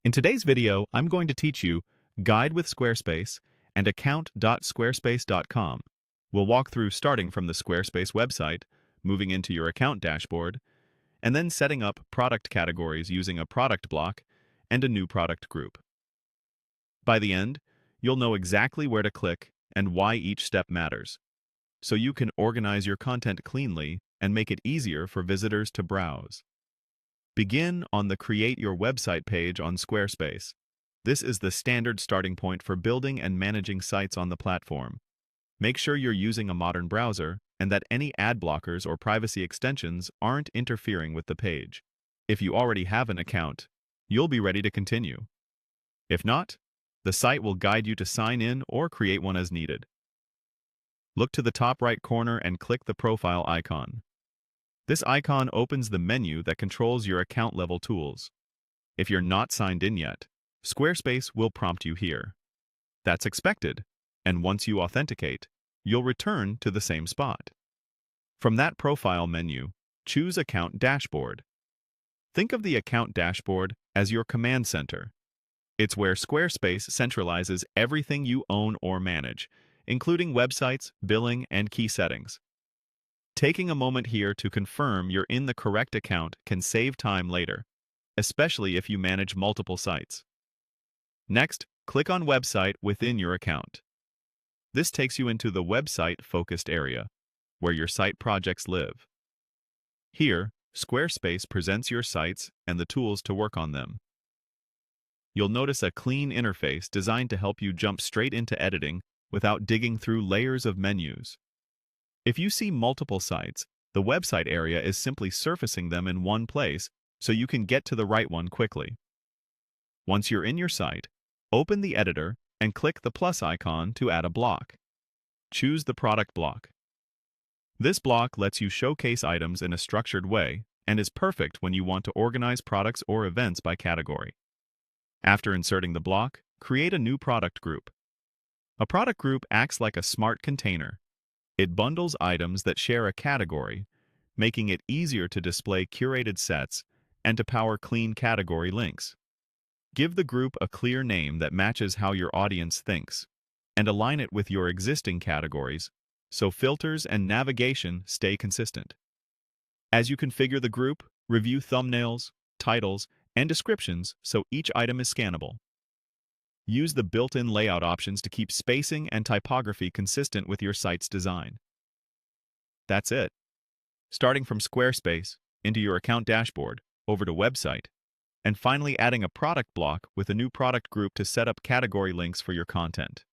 In today's video, I'm going to teach you Guide with Squarespace and account.squarespace.com. We'll walk through starting from the Squarespace website, moving into your account dashboard, and then setting up product categories using a product block and a new product group. By the end, you'll know exactly where to click and why each step matters, so you can organize your content cleanly and make it easier for visitors to browse. Begin on the Create Your Website page on Squarespace. This is the standard starting point for building and managing sites on the platform. Make sure you're using a modern browser and that any ad blockers or privacy extensions aren't interfering with the page. If you already have an account, you'll be ready to continue. If not, the site will guide you to sign in or create one as needed. Look to the top right corner and click the profile icon. This icon opens the menu that controls your account-level tools. If you're not signed in yet, Squarespace will prompt you here. That's expected, and once you authenticate, you'll return to the same spot. From that profile menu, choose Account Dashboard. Think of the Account Dashboard as your command center. It's where Squarespace centralizes everything you own or manage, including websites, billing, and key settings. Taking a moment here to confirm you're in the correct account can save time later, especially if you manage multiple sites. Next, click on Website within your account. This takes you into the website-focused area, where your site projects live. Here, Squarespace presents your sites and the tools to work on them. You'll notice a clean interface designed to help you jump straight into editing without digging through layers of menus. If you see multiple sites, the website area is simply surfacing them in one place so you can get to the right one quickly. Once you're in your site, open the editor and click the plus icon to add a block. Choose the product block. This block lets you showcase items in a structured way and is perfect when you want to organize products or events by category. After inserting the block, create a new product group. A product group acts like a smart container. It bundles items that share a category, making it easier to display curated sets and to power clean category links. Give the group a clear name that matches how your audience thinks, and align it with your existing categories so filters and navigation stay consistent. As you configure the group, review thumbnails, titles, and descriptions so each item is scannable. Use the built-in layout options to keep spacing and typography consistent with your site's design. That's it. Starting from Squarespace, into your account dashboard, over to website, and finally adding a product block with a new product group to set up category links for your content.